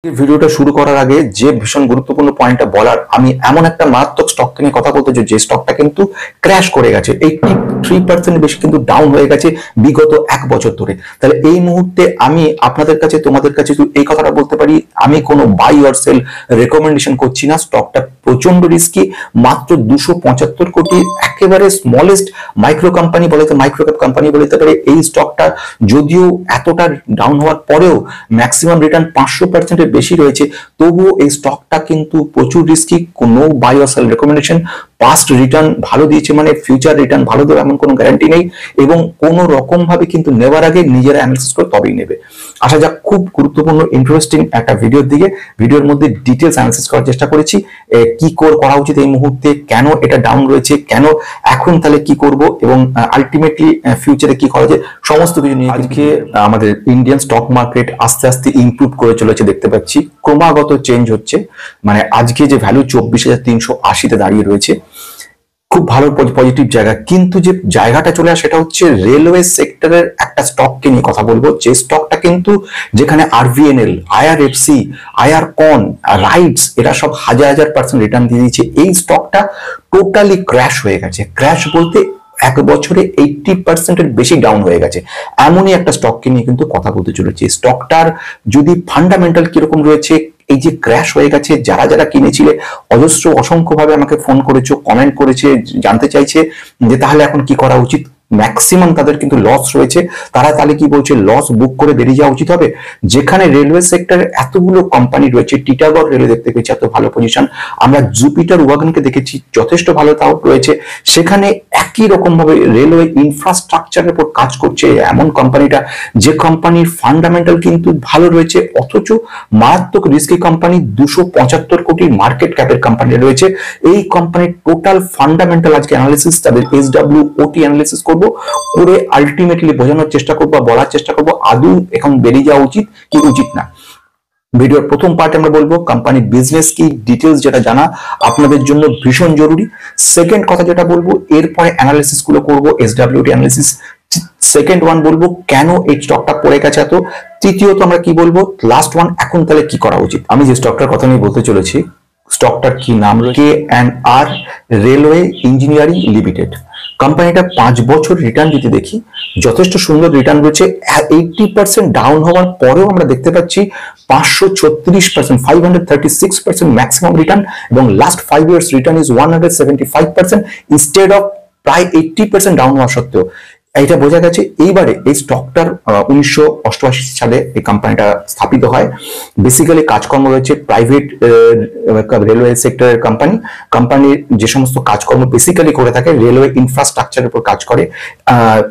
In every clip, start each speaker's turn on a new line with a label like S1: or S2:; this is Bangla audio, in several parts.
S1: ভিডিওটা শুরু করার আগে যে ভীষণ গুরুত্বপূর্ণ পয়েন্টটা বলার, আমি এমন একটা মারাত্মক স্টক নিয়ে কথা বলতে চাই যে স্টকটা কিন্তু ক্র্যাশ করে গেছে, 83% বেশি কিন্তু ডাউন হয়ে গেছে বিগত এক বছর ধরে। তাহলে এই মুহূর্তে আমি আপনাদের কাছে, তোমাদের কাছে এই কথাটা বলতে পারি, আমি কোনো বাই অর সেল রেকমেন্ডেশন করছি না। স্টকটা প্রচন্ড রিস্কি, মাত্র 275 কোটি, একেবারে স্মলেস্ট মাইক্রো কোম্পানি বলতে, মাইক্রো ক্যাপ কোম্পানি বলতে পারে এই স্টকটা। যদিও এতটা ডাউন হওয়ার পরেও ম্যাক্সিমাম রিটার্ন 500% বেশি রয়েছে, তবুও এই স্টকটা কিন্তু প্রচুর রিস্কি। কোনো buy or sell recommendation. Past return ভালো দিয়েছে মানে ফিউচার রিটার্ন ভালো দেবে এমন কোনো গ্যারান্টি নেই, এবং কোনো রকম ভাবে কিন্তু নেওয়ার আগে নিজেরা অ্যানালিসিস করে তবেই নেবে। আসা যাক খুব গুরুত্বপূর্ণ ইন্টারেস্টিং একটা ভিডিওর দিকে। ভিডিওর মধ্যে ডিটেলস অ্যানালিসিস করার চেষ্টা করেছি, কি করা উচিত এই মুহূর্তে, কেন এটা ডাউন রয়েছে, কেন এখন তাহলে কি করব, এবং আলটিমেটলি ফিউচারে কি করা যায়, সমস্ত কিছু নিয়ে আজকে আমাদের ইন্ডিয়ান স্টক মার্কেট আস্তে আস্তে ইমপ্রুভ করে চলেছে দেখতে পাচ্ছি, ক্রমাগত চেঞ্জ হচ্ছে। মানে আজকে যে ভ্যালু 24,380-তে দাঁড়িয়ে রয়েছে, খুব ভালো পজিটিভ জায়গা। কিন্তু যে জায়গাটা চলে আসে সেটা হচ্ছে রেলওয়ে সেক্টরের একটা স্টককে নিয়ে কথা বলবো, যে স্টকটা কিন্তু যেখানে আরভিএনএল, আইআরএফসি, আইআরকন, রাইটস এরা সব হাজার পার্সেন্ট রিটার্ন দিয়ে দিয়েছে, এই স্টকটা টোটালি ক্র্যাশ হয়ে গেছে। ক্র্যাশ বলতে এক বছরে 80% বেশি ডাউন হয়ে গেছে। এমনই একটা স্টককে নিয়ে কিন্তু কথা বলতে চলেছে। স্টকটার যদি ফান্ডামেন্টাল কিরকম রয়েছে, এই যে ক্র্যাশ হয়ে গেছে, যারা যারা কিনেছিলে অজস্র অসংখ্য ভাবে আমাকে ফোন করেছো, কমেন্ট করেছে, জানতে চাইছে যে তাহলে এখন কি করা উচিত। ম্যাক্সিমাম তাদের কিন্তু লস রয়েছে, তারা তাহলে কি বলছে, লস বুক করে বেরিয়ে যাওয়া উচিত হবে। যেখানে রেলওয়ে সেক্টরে এতগুলো কোম্পানি রয়েছে, টিটাগড় রেলওয়ে দেখতে পেয়েছি এত ভালো পজিশন, আমরা জুপিটার ওয়াগনকে দেখেছি যথেষ্ট ভালো তাও রয়েছে, সেখানে একই রকম ভাবে রেলওয়ে ইনফ্রাস্ট্রাকচারের উপর কাজ করছে এমন কোম্পানিটা, যে কোম্পানির ফান্ডামেন্টাল কিন্তু ভালো রয়েছে, অথচ মারাত্মক রিস্কি কোম্পানি, 275 কোটি মার্কেট ক্যাপের কোম্পানি রয়েছে। এই কোম্পানির টোটাল ফান্ডামেন্টাল আজকে অ্যানালিসিস, তাদের SWOT অ্যানালিসিস করে আলটিমেটলি বোঝানোর চেষ্টা করবো, বলার চেষ্টা করবো আদৌ এখন বেরিয়ে যাওয়া উচিত কি উচিত না। ভিডিওর প্রথম পার্টে আমরা বলবো কোম্পানির বিজনেস কি, ডিটেলস যেটা জানা আপনাদের জন্য ভীষণ জরুরি। সেকেন্ড কথা যেটা বলবো, এরপরে অ্যানালিসিস গুলো করবো, SWOT অ্যানালিসিস। সেকেন্ড ওয়ান বলবো কেন এই স্টকটা পড়ে গেছে এত। তৃতীয়ত আমরা কি বলবো, লাস্ট ওয়ান এখন তাহলে কি করা উচিত। আমি যে স্টকটার কথা নিয়ে বলতে চলেছি, স্টকটার কি নাম, K&R রেলওয়ে ইঞ্জিনিয়ারিং লিমিটেড। কোম্পানিটা 5 বছর রিটার্ন যদি দেখি, যথেষ্ট সুন্দর রিটার্ন রয়েছে। 80% ডাউন হওয়ার পরেও আমরা দেখতে পাচ্ছি 536%, 536% ম্যাক্সিমাম রিটার্ন, এবং last 5 years return is 175% instead of প্রায় 80% ডাউন হওয়া সত্ত্বেও। এটা বোঝা গেছে। এইবারে এই স্টকটার 1988 সালে এই কোম্পানিটা স্থাপিত হয়। বেসিক্যালি কাজকর্ম রয়েছে প্রাইভেট রেলওয়ে সেক্টরের কোম্পানির যে সমস্ত কাজকর্ম বেসিক্যালি করে থাকে রেলওয়ে ইনফ্রাস্ট্রাকচারের উপর কাজ করে,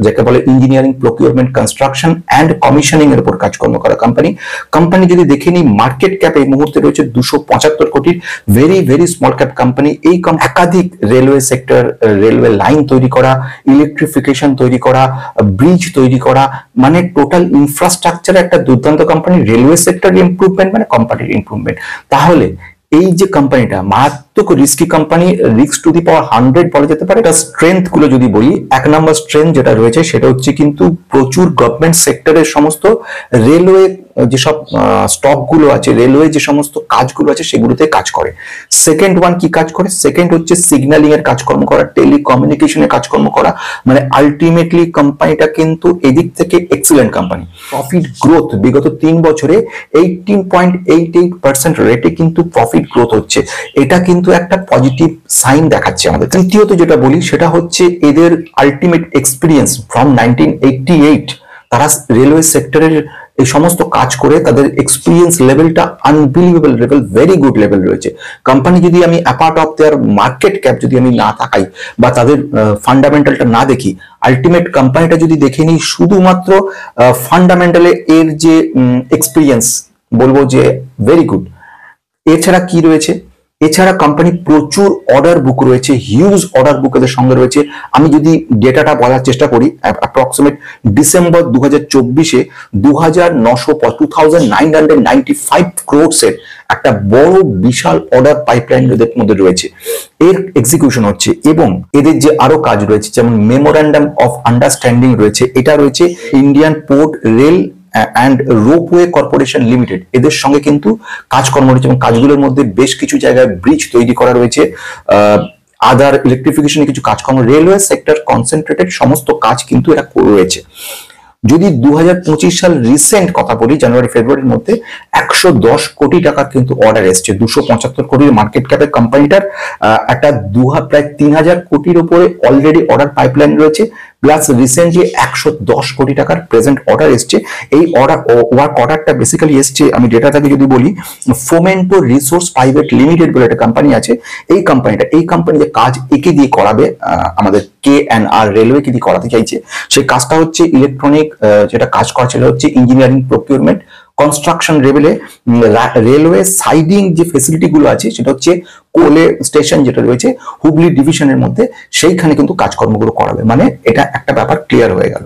S1: যাকে বলে engineering, procurement, construction and commissioning এর উপর কাজকর্ম করা কোম্পানি যদি দেখে নিই, মার্কেট ক্যাপ এই মুহূর্তে রয়েছে 275 কোটির, ভেরি স্মল ক্যাপ কোম্পানি। এই একাধিক রেলওয়ে সেক্টর, রেলওয়ে লাইন তৈরি করা, ইলেকট্রিফিকেশন তৈরি করা, ব্রিজ তৈরি করা, মানে টোটাল ইনফ্রাস্ট্রাকচার একটা দুর্দান্ত কোম্পানি। রেলওয়ে সেক্টর ইমপ্রুভমেন্ট মানে কোম্পানির ইমপ্রুভমেন্ট। তাহলে এই যে কোম্পানিটা মারাত্মক risky company, risk to the power 100 বলা যেতে পারে। তার স্ট্রেংথ গুলো যদি বলি, 1 নম্বর স্ট্রেংথ যেটা রয়েছে সেটা হচ্ছে কিন্তু প্রচুর গভর্নমেন্ট সেক্টরের সমস্ত রেলওয়ে যেসব স্টক গুলো আছে, রেলওয়ে যে সমস্ত কাজগুলো আছে সেগুলোতে কাজ করে। সেকেন্ড ওয়ান কি কাজ করে, সেকেন্ড হচ্ছে সিগন্যালিং এর কাজকর্ম করা, টেলিকমিউনিকেশনের কাজকর্ম করা। মানে আলটিমেটলি কোম্পানিটা কিন্তু এদিক থেকে এক্সিলেন্ট কোম্পানি। প্রফিট গ্রোথ বিগত 3 বছরে 18.88% রেটে কিন্তু প্রফিট গ্রোথ হচ্ছে, এটা কিন্তু একটা পজিটিভ সাইন দেখাচ্ছে আমাদের। তৃতীয়ত যেটা বলি সেটা হচ্ছে এদের আলটিমেট এক্সপিরিয়েন্স ফ্রম 1988, তারা রেলওয়ে সেক্টরের এই সমস্ত কাজ করে তাদের এক্সপিরিয়েন্স লেভেলটা unbelievable level, very good level রয়েছে। কোম্পানি যদি আমি apart of their market cap যদি আমি না তাকাই বা তাদের ফান্ডামেন্টালটা না দেখি, আলটিমেট কোম্পানিটা যদি দেখে নিই শুধুমাত্র ফান্ডামেন্টালে এর যে এক্সপিরিয়েন্স, বলবো যে ভেরি গুড। এছাড়া কি রয়েছে, এছাড়া কোম্পানি প্রচুর অর্ডার বুক রয়েছে, হিউজ অর্ডার বুক এদের সঙ্গে রয়েছে। আমি যদি ডেটাটা বলার চেষ্টা করি, অ্যাপ্রক্সিমেট ডিসেম্বর 2024-এ 2995 ক্রোডসের একটা বড় বিশাল অর্ডার পাইপলাইন এদের মধ্যে রয়েছে, এর এক্সিকিউশন হচ্ছে। এবং এদের যে আরো কাজ রয়েছে, যেমন মেমোরান্ডাম অফ আন্ডারস্ট্যান্ডিং রয়েছে, এটা রয়েছে Indian port rail and ropeway corporation limited এদের সঙ্গে কিন্তু কাজকর্ম রয়েছে এবং কাজগুলোর মধ্যে বেশ কিছু জায়গায় ব্রিজ তৈরি করা রয়েছে, আদার ইলেকট্রিফিকেশনের কিছু কাজকর্ম, রেলওয়ে সেক্টর কনসেন্ট্রেটেড সমস্ত কাজ কিন্তু এরা রয়েছে। যদি 2025 সাল রিসেন্ট কথা বলি, জানুয়ারি ফেব্রুয়ারির মধ্যে 110 কোটি টাকার কিন্তু অর্ডার এসছে, 275 কোটির মার্কেট ক্যাপের কোম্পানিটার একটা প্রায় 3000 কোটির উপরে অলরেডি অর্ডার পাইপলাইন রয়েছে, প্লাস রিসেন্টলি 110 কোটি টাকার প্রেজেন্ট অর্ডার এসছে। এই ওয়ার্ক অর্ডারটা বেসিক্যালি এসছে, আমি ডেটাটাকে যদি বলি, ফোমেন্টো রিসোর্স প্রাইভেট লিমিটেড বলে একটা কোম্পানি আছে, এই কোম্পানি যে কাজ একে দিয়ে করাবে, আমাদের KNR রেলওয়েকে দিয়ে করাতে চাইছে, সেই কাজটা হচ্ছে ইলেকট্রনিক, যেটা কাজ করা ছিল হচ্ছে ইঞ্জিনিয়ারিং প্রকিউরমেন্ট, কনস্ট্রাকশন লেভেলে রেলওয়ে সাইডিং যে ফেসিলিটি গুলো আছে, সেটা হচ্ছে কোলে স্টেশন যেটা রয়েছে হুগলি ডিভিশনের মধ্যে, সেইখানে কিন্তু কাজকর্মগুলো করাবে। মানে এটা একটা ব্যাপার ক্লিয়ার হয়ে গেল।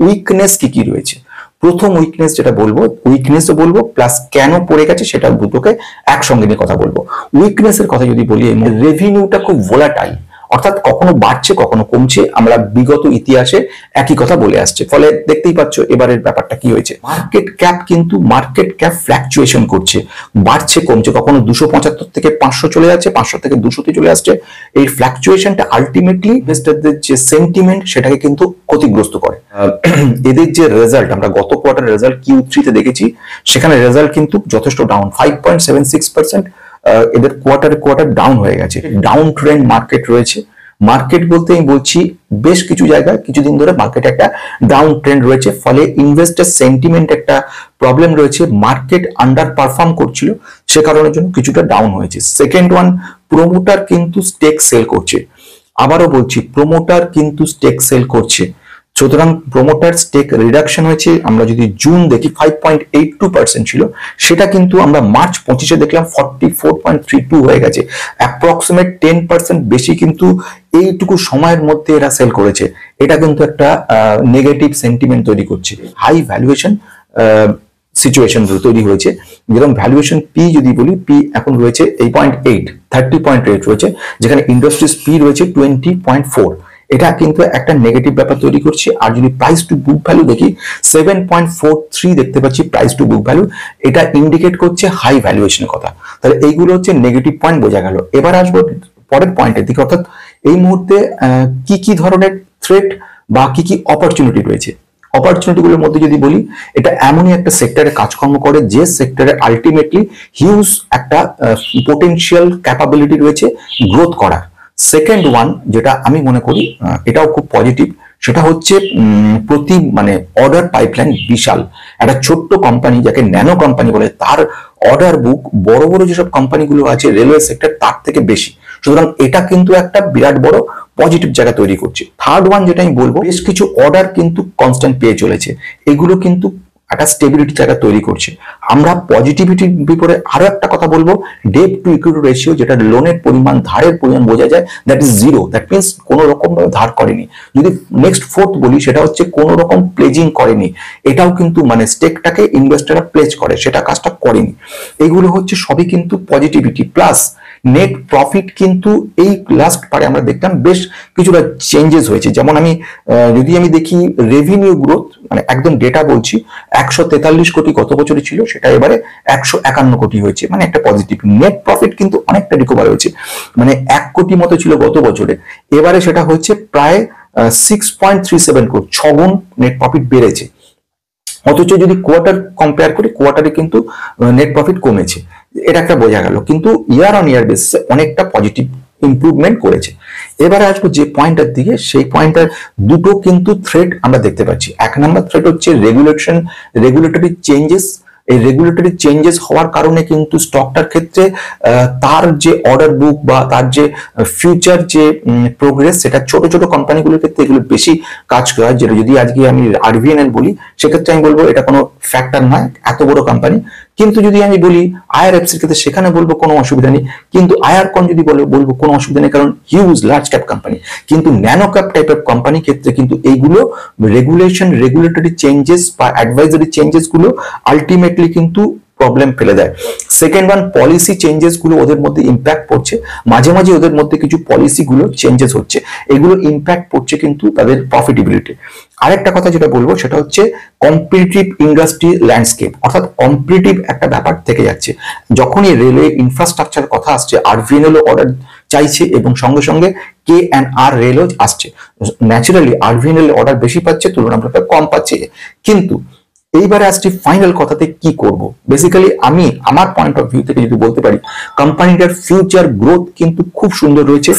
S1: উইকনেস কি কি রয়েছে? প্রথম উইকনেস যেটা বলবো, উইকনেসও বলবো প্লাস কেন পড়ে গেছে সেটা দুটোকে একসঙ্গে নিয়ে কথা বলবো। উইকনেসের কথা যদি বলি, রেভিনিউটা খুব ভোলাটাইল, অর্থাৎ কখনো বাড়ছে কখনো কমছে, আমরা বিগত ইতিহাসে একই কথা বলে আসছে, ফলে দেখতেই পাচ্ছ এবারের ব্যাপারটা কি হয়েছে। মার্কেট ক্যাপ ফ্ল্যাকচুয়েশন করছে, বাড়ছে কমছে, কখনো 275 থেকে 500 চলে যাচ্ছে, 500 থেকে 200 চলে আসছে। এই ফ্ল্যাকচুয়েশনটা আলটিমেটলি ইনভেস্টরদের যে সেন্টিমেন্ট সেটাকে কিন্তু ক্ষতিগ্রস্ত করে। এদের যে রেজাল্ট, আমরা গত কোয়ার্টার রেজাল্ট Q3 তে দেখেছি, সেখানে রেজাল্ট কিন্তু যথেষ্ট ডাউন, 5.76%। এদের কোয়ার্টার ডাউন হয়ে গেছে, ডাউন ট্রেন্ড মার্কেট রয়েছে। মার্কেট বলতে আমি বলছি বেশ কিছু জায়গায় কিছুদিন ধরে মার্কেটে একটা ডাউন ট্রেন্ড রয়েছে, ফলে ইনভেস্টর সেন্টিমেন্ট একটা প্রবলেম রয়েছে, মার্কেট আন্ডার পারফর্ম করছিল, সে কারণের জন্য কিছুটা ডাউন হয়েছে। সেকেন্ড ওয়ান, প্রমোটার কিন্তু স্টেক সেল করছে, আবারও বলছি প্রমোটার কিন্তু স্টেক সেল করছে, সুতরাং প্রমোটার স্টেক রিডাকশন হয়েছে। আমরা যদি জুন দেখি 5.82% ছিল, সেটা কিন্তু আমরা মার্চ 25-এ দেখলাম 44.32 হয়ে গেছে, অ্যাপ্রক্সিমেট 10% বেশি কিন্তু এইটুকু সময়ের মধ্যে এরা সেল করেছে। এটা কিন্তু একটা নেগেটিভ সেন্টিমেন্ট তৈরি করছে, হাই ভ্যালুয়েশন সিচুয়েশন তৈরি হয়েছে। যেরকম ভ্যালুয়েশন পি যদি বলি, পি এখন রয়েছে 30.8 রয়েছে, যেখানে ইন্ডাস্ট্রিজ পি রয়েছে 20.4। এটা কিন্তু একটা নেগেটিভ ব্যাপার তৈরি করছে। আর যদি প্রাইস টু বুক ভ্যালু দেখি, 7.43 দেখতে পাচ্ছি প্রাইস টু বুক ভ্যালু, এটা ইন্ডিকেট করছে হাই ভ্যালুয়েশনের কথা। তাহলে এইগুলো হচ্ছে নেগেটিভ পয়েন্ট, বোঝা গেল। এবার আসবো পরের পয়েন্টের দিকে, অর্থাৎ এই মুহূর্তে কি কি ধরনের থ্রেট বা কি কি অপরচুনিটি রয়েছে। অপরচুনিটি গুলোর মধ্যে যদি বলি, এটা এমনই একটা সেক্টরে কাজকর্ম করে যে সেক্টরে আলটিমেটলি হিউজ একটা পোটেনশিয়াল ক্যাপাবিলিটি রয়েছে গ্রোথ করার। সেকেন্ড ওয়ান, যেটা আমি মনে করি এটাও খুব পজিটিভ, সেটা হচ্ছে অর্ডার পাইপলাইন বিশাল। একটা ছোট্ট কোম্পানি যাকে ন্যানো কোম্পানি বলে, তার অর্ডার বুক বড় বড় যেসব কোম্পানিগুলো আছে রেলওয়ে সেক্টর তার থেকে বেশি, সুতরাং এটা কিন্তু একটা বিরাট বড় পজিটিভ জায়গা তৈরি করছে। থার্ড ওয়ান যেটা আমি বলবো, বেশ কিছু অর্ডার কিন্তু কনস্ট্যান্ট পেয়ে চলেছে, এগুলো কিন্তু একটা স্টেবিলিটি জায়গা তৈরি করছে। আমরা পজিটিভিটির বিপরীতে আরো একটা কথা বলবো, ডেট টু ইকুইটি রেশিও, যেটা লোনের পরিমাণ, ধারের পরিমাণ বোঝা যায়, that is zero. That means কোনো রকম ভাবে ধার করেনি। যদি নেক্সট ফোর্থ বলি, সেটা হচ্ছে কোনো রকম প্লেজিং করেনি। এটাও কিন্তু স্টেকটাকে ইনভেস্টররা প্লেজ করে, সেটা কাজটা করেনি। এগুলো হচ্ছে সবই কিন্তু পজিটিভিটি। প্লাস নেট প্রফিট কিন্তু এই লাস্ট পারে আমরা দেখলাম বেশ কিছুটা চেঞ্জেস হয়েছে। যেমন যদি আমি দেখি রেভিনিউ গ্রোথ, একদম ডেটা বলছি, 143 কোটি গত বছরে ছিল, সেটা এবারে 151 কোটি হয়েছে, একটা পজিটিভ। নেট প্রফিট কিন্তু অনেকটা রিকভার হয়েছে, 1 কোটি মতো ছিল গত বছরে, এবারে সেটা হচ্ছে প্রায় 6.37 কোটি, 6 গুণ নেট প্রফিট বেড়েছে। অথচ যদি কোয়ার্টার কম্পেয়ার করি, কোয়ার্টারে কিন্তু নেট প্রফিট কমেছে, এটা একটা বোঝা গেল, কিন্তু ইয়ার অন ইয়ার বেসিসে অনেকটা পজিটিভ ইমপ্রুভমেন্ট করেছে। এবারে আসবো যে পয়েন্টের দিকে, সেই পয়েন্টের দুটো কিন্তু থ্রেট আমরা দেখতে পাচ্ছি। এক নম্বর থ্রেট হচ্ছে রেগুলেটরি চেঞ্জেস। এই রেগুলেটরি চেঞ্জেস হওয়ার কারণে কিন্তু স্টকটার ক্ষেত্রে তার যে অর্ডার বুক বা তার যে ফিউচার যে প্রোগ্রেস, সেটা ছোট ছোট কোম্পানিগুলোর ক্ষেত্রে এগুলো বেশি কাজ করে। যেটা যদি আজকে আমি RVNL বলি, সেক্ষেত্রে আমি বলবো এটা কোনো ফ্যাক্টর নয়, এত বড় কোম্পানি। কিন্তু যদি আমি বলি IRFC এর ক্ষেত্রে, সেখানে বলবো কোনো অসুবিধা নেই। কিন্তু IRCON যদি বলবো কোনো অসুবিধা নেই, কারণ হিউজ লার্জ ক্যাপ কোম্পানি। কিন্তু ন্যানো ক্যাপ টাইপের কোম্পানির ক্ষেত্রে কিন্তু এইগুলো রেগুলেটরি চেঞ্জেস বা অ্যাডভাইজারি চেঞ্জেস গুলো আলটিমেটলি কিন্তু প্রবলেম ফেলে দেয়। সেকেন্ড ওয়ান, পলিসি চেঞ্জেস গুলো ওদের মধ্যে ইম্প্যাক্ট পড়ছে, মাঝে মাঝে ওদের মধ্যে কিছু পলিসি গুলো চেঞ্জেস হচ্ছে, এগুলো ইম্প্যাক্ট পড়ছে কিন্তু তাদের প্রফিটেবিলিটি। আরেকটা কথা যেটা বলবো সেটা হচ্ছে কম্পিটিটিভ ইন্ডাস্ট্রি ল্যান্ডস্কেপ, অর্থাৎ কম্পিটিটিভ একটা ব্যাপার থেকে যাচ্ছে। যখনই রেলওয়ে ইনফ্রাস্ট্রাকচার কথা আসছে, আরভিএনএল অর্ডার চাইছে এবং সঙ্গে সঙ্গে KNR রেলও আসছে। ন্যাচারালি আরভিএনএল অর্ডার বেশি পাচ্ছে, তুলনামূলক কম পাচ্ছে। কিন্তু এইবারে আসছি ফাইনাল কথাতে কি করব। বেসিক্যালি আমি আমার পয়েন্ট অফ ভিউ থেকে যদি বলতে পারি, কোম্পানিটার ফিউচার গ্রোথ কিন্তু খুব সুন্দর রয়েছে।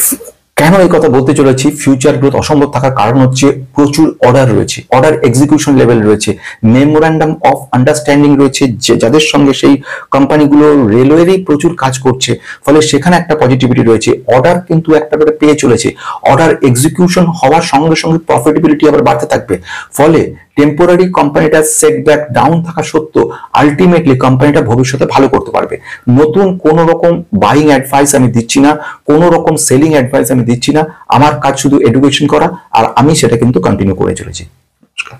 S1: কেন এই কথা বলতে চলেছি, ফিউচার গ্রোথ অসম্ভব থাকার কারণ হচ্ছে প্রচুর অর্ডার রয়েছে, অর্ডার এক্সিকিউশন লেভেল রয়েছে, মেমোরান্ডাম অফ আন্ডারস্ট্যান্ডিং রয়েছে, যাদের সঙ্গে সেই কোম্পানিগুলো রেলওয়েরই প্রচুর কাজ করছে, ফলে সেখানে একটা পজিটিভিটি রয়েছে। অর্ডার কিন্তু একটা করে পেয়ে চলেছে, অর্ডার এক্সিকিউশন হওয়ার সঙ্গে সঙ্গে প্রফিটেবিলিটি আবার বাড়তে থাকবে। ফলে টেম্পোরারি কোম্পানিটার সেটব্যাক ডাউন থাকা সত্ত্বেও আলটিমেটলি কোম্পানিটা ভবিষ্যতে ভালো করতে পারবে। নতুন কোন রকম বাইং অ্যাডভাইস আমি দিচ্ছি না, কোন রকম সেলিং অ্যাডভাইস আমি দিচ্ছি না। আমার কাজ শুধু এডুকেশন করা, আর আমি সেটা কিন্তু কন্টিনিউ করে চলেছি। নমস্কার।